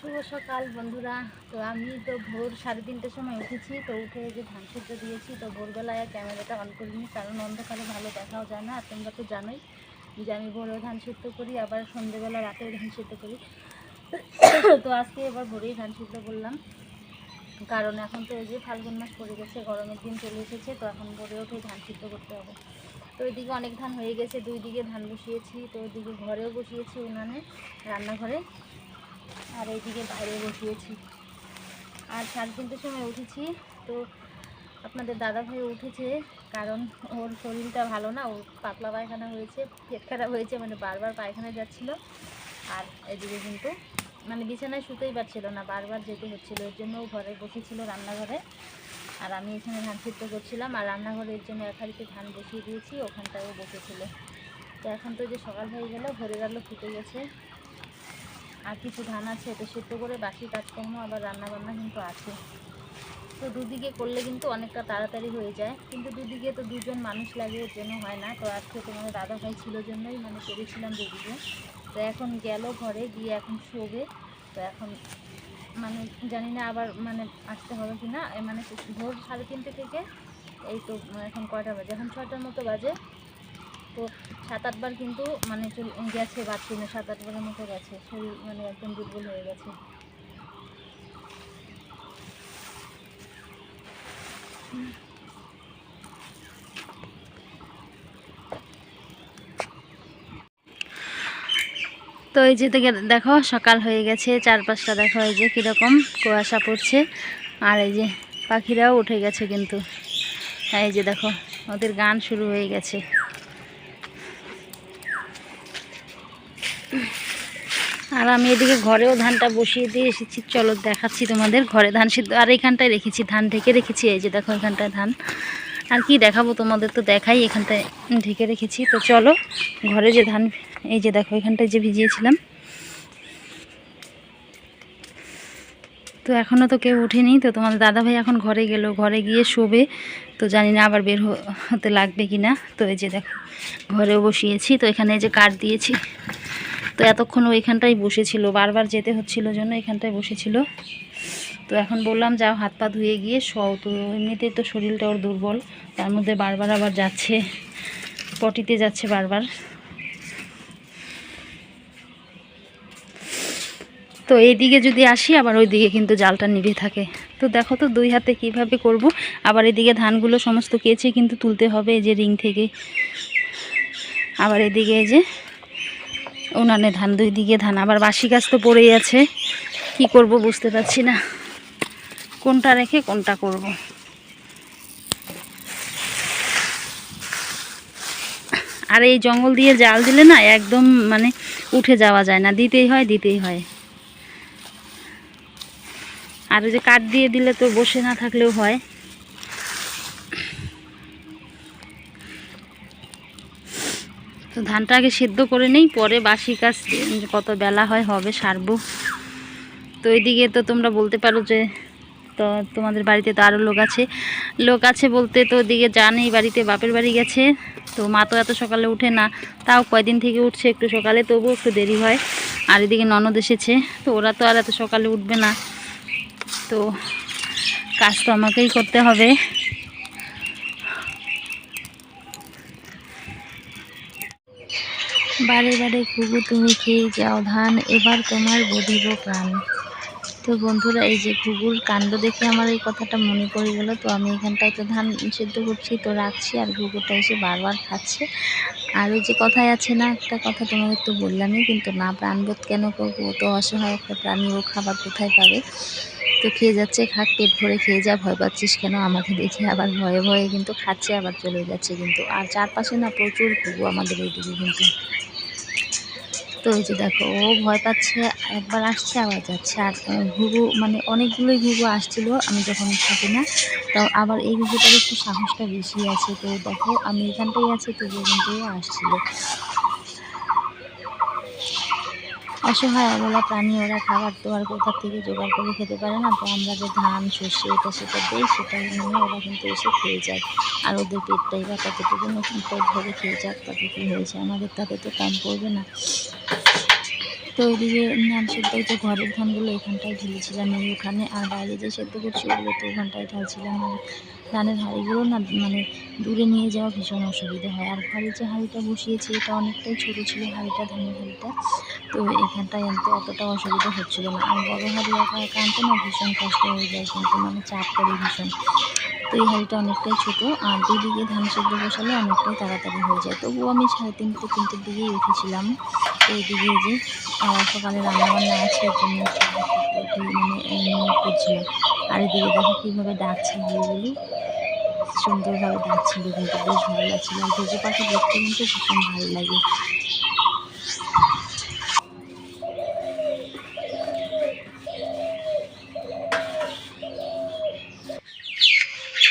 শুভ সকাল বন্ধুরা। তো আমি তো ভোর 3:30টার সময় উঠেছি। তো উঠে যে ধান সিদ্ধ দিয়েছি। তো ভোরবেলায় ক্যামেরাটা অন করিনি, কারণ অন্ধকারে ভালো দেখাও যায় না। আর তোমরা তো জানোই যে আমি ভোরেও ধান সিদ্ধ করি, আবার সন্ধ্যেবেলা রাতেও ধান সিদ্ধ করি। তো আজকে এবার ভোরেই ধান সিদ্ধ করলাম, কারণ এখন তো এই যে ফাল্গুন মাস পড়ে গেছে, গরমের দিন চলে এসেছে। তো এখন ভোরে উঠেই ধান সিদ্ধ করতে হবে। তো ওইদিকে অনেক ধান হয়ে গেছে, 2 দিকে ধান বসিয়েছি। তো ওইদিকে ঘরেও বসিয়েছি, উনানে, রান্নাঘরে, আর এইদিকে বাইরে বসিয়েছি। আর 3:30টার সময় উঠেছি। তো আপনাদের দাদাভাই উঠেছে, কারণ ওর শরীরটা ভালো না, ওর পাতলা পায়খানা হয়েছে, পেট খারাপ হয়েছে, মানে বারবার পায়খানা যাচ্ছিলো। আর এদিকে কিন্তু মানে বিছানায় শুতেই পারছিল না, বারবার যেতে হচ্ছিলো। এর জন্য ও ঘরে বসেছিল রান্নাঘরে, আর আমি এখানে ধান সিদ্ধ করছিলাম। আর রান্নাঘরের জন্য এক হাঁড়িতে ধান বসিয়ে দিয়েছি, ওখানটায় ও বসেছিল। তো এখন তো যে সকাল হয়ে গেল, ভোরের আলো ফুটে গেছে। আর কিছু ধান আছে, তো সিদ্ধ করে বাকি কাজকর্ম আবার রান্নাবান্না কিন্তু আছে। তো দুদিকে করলে কিন্তু অনেকটা তাড়াতাড়ি হয়ে যায়, কিন্তু দুদিকে তো দুজন মানুষ লাগে, এর জন্য হয় না। তো আজকে তোমাদের দাদাভাই ছিল জন্যই মানে করেছিলাম দুদিকে। তো এখন গেল ঘরে, গিয়ে এখন শোবে। তো এখন মানে জানি না আবার মানে আসতে হবে কি না, মানে ভোর 3:30 থেকে এই তো এখন কয়টা বাজে, এখন 6টার মতো বাজে। তো 7-8 বার কিন্তু মানে গেছে বাথরুমে, 7-8 বারের মতো গেছে। শরীর মানে একদম দুর্বল হয়ে গেছে। তো এই যে দেখো সকাল হয়ে গেছে, চারপাশটা দেখো এই যে কীরকম কুয়াশা পড়ছে। আর এই যে পাখিরাও উঠে গেছে কিন্তু, এই যে দেখো ওদের গান শুরু হয়ে গেছে। আর আমি এদিকে ঘরেও ধানটা বসিয়ে দিয়ে এসেছি, চলো দেখাচ্ছি তোমাদের। ঘরে ধান সিদ্ধ, আর এখানটায় রেখেছি ধান, ঢেকে রেখেছি। এই যে দেখো এখানটায় ধান, আর কি দেখাবো তোমাদের, তো দেখাই। এখানটায় ঢেকে রেখেছি। তো চলো ঘরে যে ধান, এই যে দেখো এখানটায় যে ভিজিয়েছিলাম। তো এখনও তো কেউ উঠেনি। তো তোমাদের দাদাভাই এখন ঘরে গেল, ঘরে গিয়ে শোবে। তো জানি না আবার বের হতে লাগবে কি না। তো এই যে দেখো ঘরেও বসিয়েছি। তো এখানে এই যে কাঠ দিয়েছি। তো এতক্ষণ ও এখানটাই বসেছিল, বারবার যেতে হচ্ছিল জন্য এখানটায় বসেছিল। তো এখন বললাম যাও হাত পা ধুয়ে গিয়ে শও। তো এমনিতেই তো শরীরটা ওর দুর্বল, তার মধ্যে বারবার আবার যাচ্ছে, পটিতে যাচ্ছে বারবার। তো এইদিকে যদি আসি, আবার ওইদিকে কিন্তু জালটা নিভে থাকে। তো দেখো তো 2 হাতে কিভাবে করব। আবার এদিকে ধানগুলো সমস্ত কেচে কিন্তু তুলতে হবে এই যে রিং থেকে। আবার এদিকে এই যে উনানে ধান, 2 দিকে ধান। আবার বাসি গাছ তো পড়েই আছে, কি করব বুঝতে পারছি না, কোনটা রেখে কোনটা করব। আর এই জঙ্গল দিয়ে জাল দিলে না একদম মানে উঠে যাওয়া যায় না, দিতেই হয় দিতেই হয়। আর ওই যে কাঠ দিয়ে দিলে তো বসে না থাকলেও হয়। তো ধানটা আগে সেদ্ধ করে নেই, পরে বাসি কাজ কত বেলা হয় হবে সারবো। তো এইদিকে তো তোমরা বলতে পারো যে তো তোমাদের বাড়িতে তো আরও লোক আছে বলতে, তো ওদিকে জানেই বাড়িতে বাপের বাড়ি গেছে। তো মা তো এত সকালে উঠে না, তাও কয়দিন থেকে উঠছে একটু সকালে, তবুও একটু দেরি হয়। আর এদিকে ননদ এসেছে, তো ওরা তো আর এত সকালে উঠবে না। তো কাজ তো আমাকেই করতে হবে। বারে বারে ঘুঘু তুমি খেয়ে যাও ধান, এবার তোমার বধিব প্রাণ। তো বন্ধুরা, এই যে ঘুঘুর কাণ্ড দেখে আমার এই কথাটা মনে পড়ে গেল। তো আমি এখানটায় তো ধান সেদ্ধ করছি, তো রাখছি, আর ঘুঘুটা এসে বারবার খাচ্ছে। আর ওই যে কথায় আছে না, একটা কথা তোমাদের তো বললামই, কিন্তু না প্রাণবোধ কেন করবো, ও তো অসহায় একটা প্রাণী, ও খাবার কোথায় পাবে। তো খেয়ে যাচ্ছে, খাক, পেট ভরে খেয়ে যা, ভয় পাচ্ছিস কেন আমাকে দেখে। আবার ভয়ে ভয়ে কিন্তু খাচ্ছে, আবার চলে যাচ্ছে কিন্তু। আর চারপাশে না প্রচুর ঘুঘু আমাদের এইদিকে কিন্তু। তো এই যে দেখো ও ভয় পাচ্ছে, একবার আসছে আবার যাচ্ছে। আর ঘুঘু মানে অনেকগুলোই ঘুঘু আসছিল আমি যখন থাকি না। তো আবার এই ঘুঘুটার একটু সাহসটা বেশি আছে। তো দেখো আমি এখানটাই আছি, তবুও কিন্তু আসছিল। অসহায় অবলা প্রাণী, ওরা খাবার তো আর কোথা থেকে জোগাড় করে খেতে পারে না। তো আমরা যে ধান সর্ষে এটা সেটা দিই, সেটা নিয়ে ওরা কিন্তু এসে খেয়ে যায়। আর ওদের পেটটাই বা কতটুকু, নতুন পেট ভরে খেয়ে যাক, তাতে কী হয়েছে, আমাদের তাতে তো কম পড়বে না। তো ওইদিকে ধান সেদ্ধ তো ঘরের ধানগুলো এখানটায় ঢেলেছিলাম এই উঠানে, আর বাইরে যে সেদ্ধ করছি ওগুলো তো ওখানটায় ঢালছিলাম। আর ধানের হাঁড়িগুলো না মানে দূরে নিয়ে যাওয়া ভীষণ অসুবিধা হয়। আর ঘরে যে হাঁড়িটা বসিয়েছি এটা অনেকটাই ছোটো ছিল হাঁড়িটা, ধানের হাঁড়িটা, তো এখানটায় আনতে অতটা অসুবিধা হচ্ছিল না। আর বড় হাঁড়ি একা একা আনতে না ভীষণ কষ্ট হয়ে যায়, কিন্তু মানে চাপ পড়ে ভীষণ। তো এই হাঁড়িটা অনেকটাই ছোট, আর দুদিকে ধান সেদ্ধ বসালে অনেকটাই তাড়াতাড়ি হয়ে যায়। তবুও আমি 3:30-3টের দিকেই উঠেছিলাম। তো এদিকে যে সকালে রান্নাবান্না আছে এর জন্য সকাল থেকে উঠেই মানে করছিলাম। আর এদিকে দেখো কীভাবে ডাকছে হাঁড়িগুলো, সুন্দরভাবে ডাকছিল, কিন্তু বেশ ভালো লাগছিল। আর ঘুঘু পাখি দেখতে কিন্তু ভীষণ ভালো লাগে।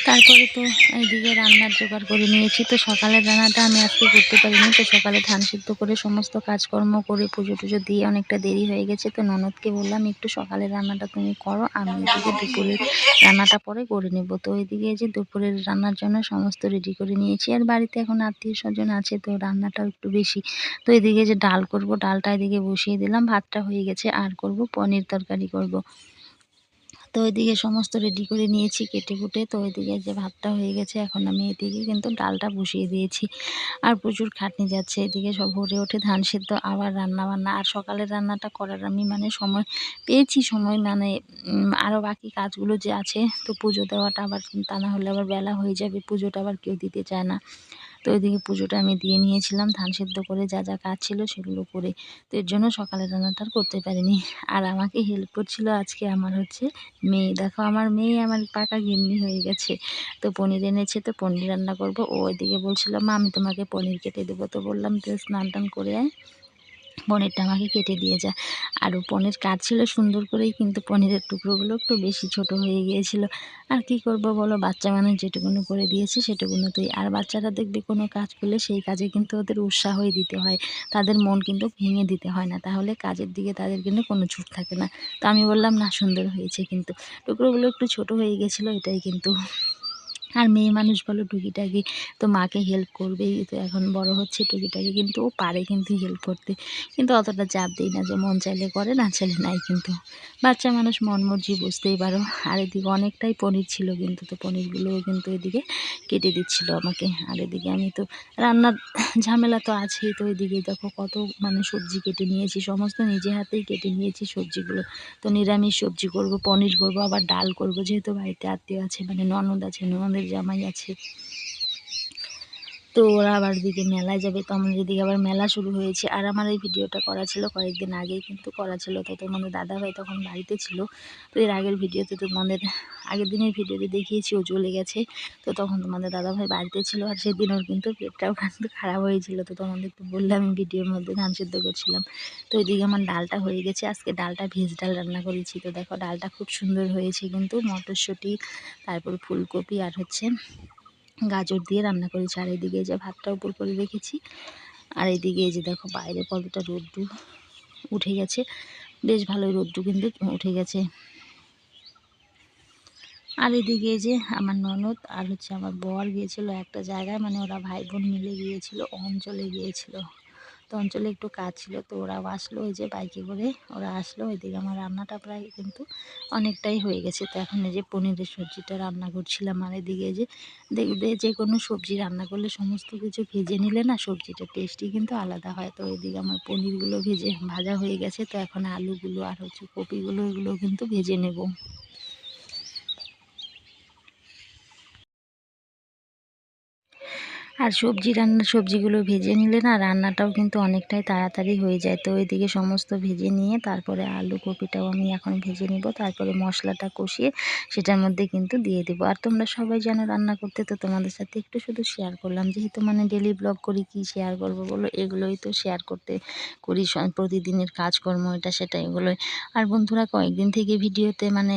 তারপরে তো এইদিকে রান্নার জোগাড় করে নিয়েছি। তো সকালের রান্নাটা আমি আজকে করতে পারিনি। তো সকালে ধান সিদ্ধ করে সমস্ত কাজকর্ম করে পুজো টুজো দিয়ে অনেকটা দেরি হয়ে গেছে। তো ননদকে বললাম একটু সকালের রান্নাটা তুমি করো, আমি এদিকে দুপুরের রান্নাটা পরে করে নেব। তো ওইদিকে যে দুপুরের রান্নার জন্য সমস্ত রেডি করে নিয়েছি। আর বাড়িতে এখন আত্মীয় স্বজন আছে, তো রান্নাটাও একটু বেশি। তো এদিকে যে ডাল করব, ডালটা এদিকে বসিয়ে দিলাম, ভাতটা হয়ে গেছে। আর করব পনির তরকারি করব। তো ওইদিকে সমস্ত রেডি করে নিয়েছি কেটে কুটে। তো ওইদিকে যে ভাতটা হয়ে গেছে, এখন আমি এদিকে কিন্তু ডালটা বসিয়ে দিয়েছি। আর প্রচুর খাটনি যাচ্ছে, এদিকে সব ভরে ওঠে ধান সেদ্ধ, আবার রান্না বান্না। আর সকালের রান্নাটা করার আমি মানে সময় পেয়েছি, সময় মানে আরও বাকি কাজগুলো যে আছে, তো পুজো দেওয়াটা আবার, তা না হলে আবার বেলা হয়ে যাবে, পুজোটা আবার কেউ দিতে চায় না। তো ওইদিকে পুজোটা আমি দিয়ে নিয়েছিলাম, ধান সেদ্ধ করে যা যা কাজ ছিল সেগুলো করে। তো এর জন্য সকালের রান্নাটা আর করতে পারিনি। আর আমাকে হেল্প করছিল আজকে আমার হচ্ছে মেয়ে। দেখো আমার মেয়ে আমার পাকা গিন্নি হয়ে গেছে। তো পনির এনেছে, তো পনির রান্না করব। ও ওইদিকে বলছিল মা আমি তোমাকে পনির কেটে দেবো। তো বললাম তুই স্নান টান করে আয়, পনিরটা আমাকে কেটে দিয়ে যা। আর ও পনির কাটছিল সুন্দর করেই, কিন্তু পনিরের টুকরোগুলো একটু বেশি ছোট হয়ে গিয়েছিল। আর কি করব বলো, বাচ্চা মানুষ যেটুকুনো করে দিয়েছে সেটুকুনোতেই। আর বাচ্চারা দেখবে কোনো কাজ করলে সেই কাজে কিন্তু ওদের উৎসাহই দিতে হয়, তাদের মন কিন্তু ভেঙে দিতে হয় না, তাহলে কাজের দিকে তাদের কিন্তু কোনো ছুট থাকে না। তো আমি বললাম না সুন্দর হয়েছে, কিন্তু টুকরোগুলো একটু ছোট হয়ে গেছিলো, এটাই কিন্তু। আর মেয়ে মানুষ বলো টুকিটাকি তো মাকে হেল্প করবেই, তো এখন বড় হচ্ছে টুকিটাকি, কিন্তু ও পারে কিন্তু হেল্প করতে, কিন্তু অতটা চাপ দিই না, যে মন চাইলে করে না চাইলে নাই। কিন্তু বাচ্চা মানুষ মন মর্জি, বুঝতেই পারো। আর এদিকে অনেকটাই পনির ছিল কিন্তু, তো পনিরগুলোও কিন্তু এদিকে কেটে দিচ্ছিল আমাকে। আর এদিকে আমি তো রান্নার ঝামেলা তো আছেই। তো এদিকে দেখো কত মানে সবজি কেটে নিয়েছি, সমস্ত নিজে হাতেই কেটে নিয়েছি সবজিগুলো। তো নিরামিষ সবজি করব, পনির করব, আবার ডাল করব, যেহেতু বাড়িতে আত্মীয় আছে, মানে ননদ আছে, ননদের জামাই আছে। তো ওরা আবার এদিকে মেলায় যাবে, তো আমাদের এদিকে আবার মেলা শুরু হয়েছে। আর আমার এই ভিডিওটা করা ছিল কয়েকদিন আগেই, কিন্তু করা ছিল, তো তোমাদের দাদাভাই তখন বাড়িতে ছিল। তো এর আগের ভিডিওতে তোমাদের আগের দিনের ভিডিওতে দেখিয়েছি ও চলে গেছে, তো তখন তোমাদের দাদাভাই বাড়িতে ছিল। আর সেদিন ওর কিন্তু পেটটাও কিন্তু খারাপ হয়েছিল, তো তোমাদের তো বললাম আমি ভিডিওর মধ্যে ধান সিদ্ধ করছিলাম। তো এদিকে আমার ডালটা হয়ে গেছে, আজকে ডালটা ভেজ ডাল রান্না করেছি। তো দেখো ডালটা খুব সুন্দর হয়েছে, কিন্তু মটরশুঁটি, তারপর ফুলকপি আর হচ্ছে গাজর দিয়ে রান্না করেছি। আর এদিকে যে ভাতটা উপর করে রেখেছি। আর এদিকে এই যে দেখো বাইরে কতটা রোদ্দুর উঠে গেছে, বেশ ভালোই রোদ্দুর কিন্তু উঠে গেছে। আর এদিকে যে আমার ননদ আর হচ্ছে আমার বর গিয়েছিল একটা জায়গায়, মানে ওরা ভাই বোন মিলে গিয়েছিল, অঞ্চলে গিয়েছিল। তো অঞ্চলে একটু কাজ ছিল, তো ওরাও আসলো, ওই যে বাইকে করে ওরা আসলো। ওইদিকে আমার রান্নাটা প্রায় কিন্তু অনেকটাই হয়ে গেছে। তো এখন এই যে পনিরের সবজিটা রান্না করছিলাম। আর এদিকে যে দেখবে যে কোনো সবজি রান্না করলে সমস্ত কিছু ভেজে নিলে না সবজিটা টেস্টই কিন্তু আলাদা হয়। তো এদিকে আমার পনিরগুলো ভাজা হয়ে গেছে। তো এখন আলুগুলো আর হচ্ছে কপিগুলো এগুলো কিন্তু ভেজে নেব। আর সবজিগুলো ভেজে নিলে না রান্নাটাও কিন্তু অনেকটাই তাড়াতাড়ি হয়ে যায়। তো এদিকে সমস্ত ভেজে নিয়ে তারপরে আলু কপিটাও আমি এখন ভেজে নিব, তারপরে মশলাটা কষিয়ে সেটার মধ্যে কিন্তু দিয়ে দেবো। আর তোমরা সবাই জানো রান্না করতে, তো তোমাদের সাথে একটু শুধু শেয়ার করলাম, যেহেতু মানে ডেলি ব্লগ করি, কি শেয়ার করবো বলো, এগুলোই তো শেয়ার করতে করি, প্রতিদিনের কাজকর্ম এটা সেটা এগুলোই। আর বন্ধুরা কয়েকদিন থেকে ভিডিওতে মানে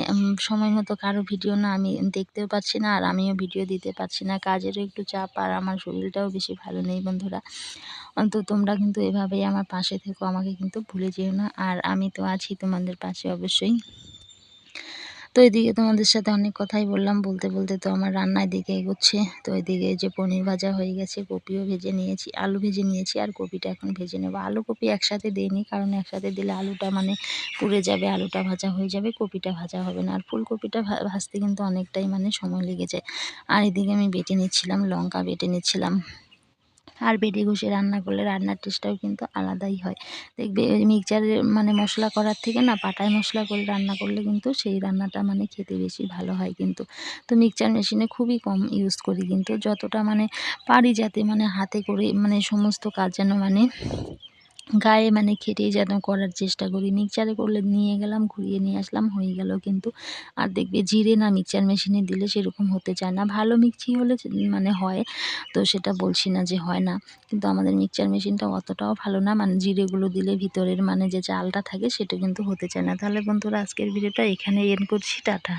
সময় মতো কারো ভিডিও না আমি দেখতেও পাচ্ছি না, আর আমিও ভিডিও দিতে পারছি না, কাজেরও একটু চাপ, আর আমার শরীরটাও বেশি ভালো নেই বন্ধুরা। তো তোমরা কিন্তু এভাবেই আমার পাশে থেকো, আমাকে কিন্তু ভুলে যেও না, আর আমি তো আছি তোমাদের পাশে অবশ্যই। তো তো এদিকে তোমাদের সাথে অনেক কথাই বললাম, বলতে বলতে তো আমার রান্নার দিকে এগোচ্ছে। তো এদিকে যে পনির ভাজা হয়ে গেছে, কপিও ভেজে নিয়েছি, আলু ভেজে নিয়েছি, আর কপিটা এখন ভেজে নেব। আলু কপি একসাথে দিইনি, কারণ একসাথে দিলে আলুটা মানে পুড়ে যাবে, আলুটা ভাজা হয়ে যাবে, কপিটা ভাজা হবে না। আর ফুলকপিটা ভাজতে কিন্তু অনেকটাই মানে সময় লেগে যায়। আর এদিকে আমি বেটে নিচ্ছিলাম, লঙ্কা বেটে নিচ্ছিলাম। আর বেটে ঘষে রান্না করলে রান্নার টেস্টটাও কিন্তু আলাদাই হয়। দেখবে মিক্সচারে মানে মশলা করার থেকে না পাটায় মশলা করে রান্না করলে কিন্তু সেই রান্নাটা মানে খেতে বেশি ভালো হয় কিন্তু। তো মিক্সচার মেশিনে খুবই কম ইউজ করি, কিন্তু যতটা মানে পারি যাতে মানে হাতে করে মানে সমস্ত কাজ যেন মানে গায়ে মানে খেটেই যেন করার চেষ্টা করি। মিক্সচারে করলে নিয়ে গেলাম, ঘুরিয়ে নিয়ে আসলাম, হয়ে গেল কিন্তু। আর দেখবে জিরে না মিক্সচার মেশিনে দিলে সেরকম হতে চায় না। ভালো মিক্সি হলে মানে হয়, তো সেটা বলছি না যে হয় না, কিন্তু আমাদের মিক্সচার মেশিনটা অতটাও ভালো না। মানে জিরেগুলো দিলে ভিতরের মানে যে চালটা থাকে সেটা কিন্তু হতে চায় না। তাহলে বন্ধুরা, আজকের ভিডিওটা এখানেই এন্ড করছি। টাটা।